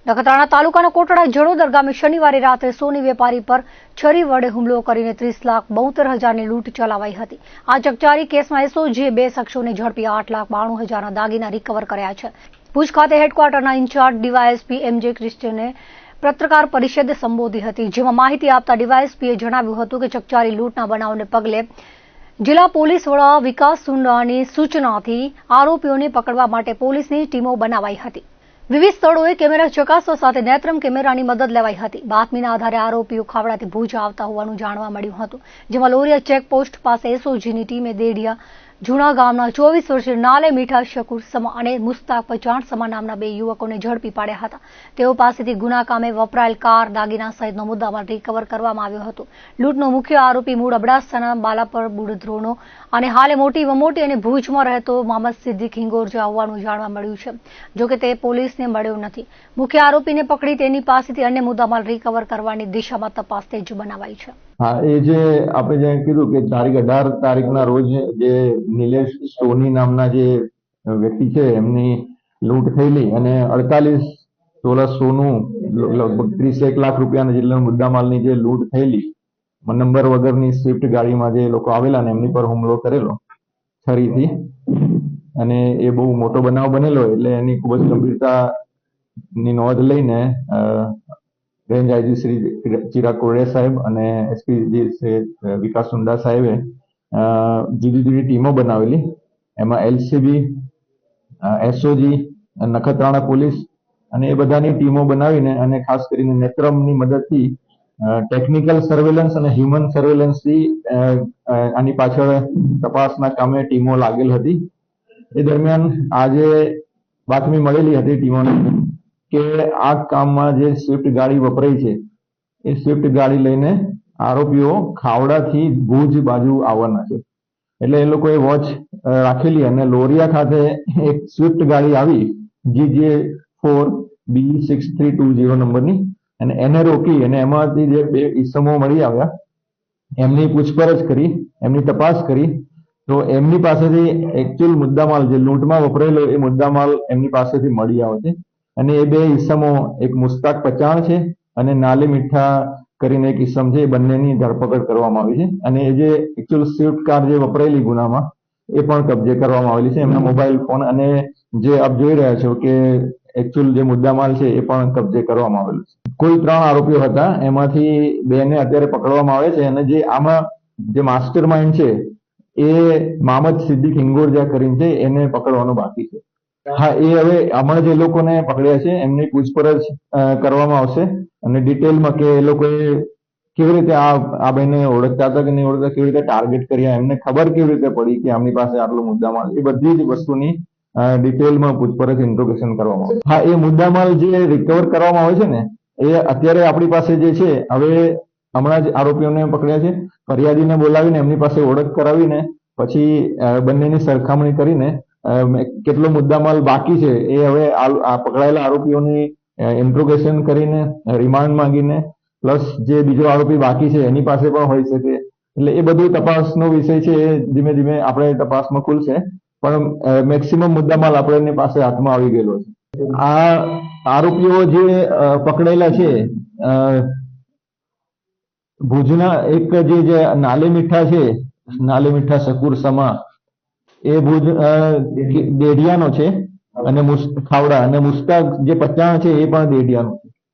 નખત્રાણા તાલુકાના કોટડા જડોદર ગામે શનિવારે રાત્રે સોની વેપારી પર છરી વડે હુમલો કરીને 30,72,000ની લૂંટ ચલાવાઈ હતી। આ ચકચારી કેસમાં એસઓજીએ 2 શખ્સોને ઝડપી 8,92,000ના દાગીના રિકવર કર્યા છે। ભુજ ખાતે હેડક્વાર્ટરના ઇન્ચાર્જ ડીવાયએસપી એમજે ક્રિસ્ટિયને પત્રકાર પરિષદ સંબોધી હતી, જેમાં માહિતી આપતા ડીવાયએસપીએ જણાવ્યું હતું કે ચકચારી લૂંટના બનાવને પગલે જિલ્લા પોલીસ વડા વિકાસ સુંડાની સૂચનાથી આરોપીઓને પકડવા માટે પોલીસની ટીમો બનાવાઈ હતી। વિવિધ સ્થળોએ કેમેરા ચકાસવા સાથે નેત્રમ કેમેરાની મદદ લેવાઈ હતી। બાતમીના આધારે આરોપીઓ ખાવડાથી ભુજ આવતા હોવાનું જાણવા મળ્યું હતું, જેમાં લોરિયા ચેકપોસ્ટ પાસે એસઓજીની ટીમે દેડિયા જૂના ગામના 24 વર્ષીય નાલે મીઠા શકુર સમા અને મુસ્તાક પચાણ સમા નામના 2 યુવકોને ઝડપી પાડ્યા હતા। તેઓ પાસેથી ગુના કામે વપરાયેલ કાર, દાગીના સહિતનો મુદ્દામાલ રિકવર કરવામાં આવ્યો હતો। લૂંટનો મુખ્ય આરોપી મૂળ અબડાસાના બાલાપર બુડધ્રોનો અને હાલે મોટી વમોટી અને ભુજમાં રહેતો મોહમ્મદ સિદ્દીક હિંગોરજા હોવાનું જાણવા મળ્યું છે, જોકે તે પોલીસને મળ્યો નથી। મુખ્ય આરોપીને પકડી તેની પાસેથી અન્ય મુદ્દામાલ રિકવર કરવાની દિશામાં તપાસ તેજ બનાવાઈ છે। हाँ, ये जे आपने जे कीधुं के तारीख 18 तारीखना रोज जे निलेश सोनी नामना जे व्यक्ति है एमनी लूंट थयेली अने 48 तोला सोનું लगभग 31 लाख રૂપિયાના જેટલા મુદ્દામાલની જે લૂંટ થયેલી નંબર વગરની સ્વિફ્ટ ગાડીમાં જે લોકો આવેલા ને એમની પર હુમલો કરેલો છરીથી અને એ બહુ મોટો બનાવ બનેલો એટલે એની ખૂબ જ ગંભીરતાની નોંધ લઈને રેન્જ આઈજી શ્રી ચિરાગ કોરડિયા સાહેબ અને એસપી જે વિકાસ સુંડા સાહેબે જુદી જુદી ટીમો બનાવેલી। એમાં એલસીબી, એસઓજી, નખત્રાણા પોલીસ અને એ બધાની ટીમો બનાવીને અને ખાસ કરીને નેત્રમની મદદથી ટેકનિકલ સર્વેલન્સ અને હ્યુમન સર્વેલન્સથી આની પાછળ તપાસના કામે ટીમો લાગેલ હતી। એ દરમિયાન આજે બાતમી મળેલી હતી ટીમોને કે આ કામમાં જે સ્વિફ્ટ ગાડી વપરાઈ છે એ સ્વિફ્ટ ગાડી લઈને આરોપીઓ ખાવડાથી ભુજ બાજુ આવવાના છે। એટલે એ લોકોએ વોચ રાખેલી અને લોરિયા ખાતે એક સ્વિફ્ટ ગાડી આવી GJ4B6320 નંબરની અને એને રોકી અને એમાંથી જે 2 ઈસમો મળી આવ્યા એમની પૂછપરછ કરી, એમની તપાસ કરી તો એમની પાસેથી એકચ્યુઅલ મુદ્દામાલ જે લૂંટમાં વપરાયેલો એ મુદ્દામાલ એમની પાસેથી મળી આવે છે। અને એ 2 ઈસમો એક મુસ્તાક પચાણ છે અને નાલે મીઠા કરીને એક ઈસમ છે, એ બંનેની ધરપકડ કરવામાં આવી છે અને એ જે એકચ્યુઅલ સ્વિફ્ટ કાર જે વપરાયેલી ગુનામાં એ પણ કબજે કરવામાં આવેલી છે। એમના મોબાઈલ ફોન અને જે આપ જોઈ રહ્યા છો કે એકચ્યુઅલ જે મુદ્દામાલ છે એ પણ કબજે કરવામાં આવેલું છે। કુલ 3 આરોપીઓ હતા, એમાંથી 2 ને અત્યારે પકડવામાં આવે છે અને જે આમાં જે માસ્ટર માઇન્ડ છે એ મોહમ્મદ સિદ્દીક હિંગોરજા કરીને છે, એને પકડવાનો બાકી છે। હા, એ હવે હમણાં જે લોકોને પકડ્યા છે એમની પૂછપરછ કરવામાં આવશે અને ડિટેલમાં કે એ લોકોએ કેવી રીતે આ બેને ઓળખતા હતા કે નહીં ઓળખતા, કેવી રીતે ટાર્ગેટ કર્યા, એમને ખબર કેવી રીતે પડી કે આમની પાસે આટલો મુદ્દામાલ, એ બધી જ વસ્તુની ડિટેલમાં પૂછપરછ ઇન્ટ્રોગેશન કરવામાં આવશે। હા, એ મુદ્દામાલ જે રિકવર કરવામાં આવે છે ને એ અત્યારે આપણી પાસે જે છે હવે હમણાં જ આરોપીઓને પકડ્યા છે, ફરિયાદીને બોલાવીને એમની પાસે ઓળખ કરાવીને પછી બંનેની સરખામણી કરીને કેટલો મુદ્દામાલ બાકી છે એ હવે આ પકડાયેલા આરોપીઓની ઇન્ટ્રોગેશન કરીને રિમાન્ડ માંગીને પ્લસ જે બીજો આરોપી બાકી છે એની પાસે પણ હોઈ શકે। એટલે એ બધું તપાસનો વિષય છે, એ ધીમે ધીમે આપણે તપાસમાં ખુલશે, પણ મેક્સિમમ મુદ્દામાલ આપણી પાસે હાથમાં આવી ગયેલો છે। આ આરોપીઓ જે પકડાયેલા છે ભુજના એક જે નાલે મીઠા છે, નાલે મીઠા શકુર સમા, એ ભુજ દેડિયાનો છે અને ખાવડા અને મુસ્તાક જે પચાણ છે એ પણ દેડિયાનો।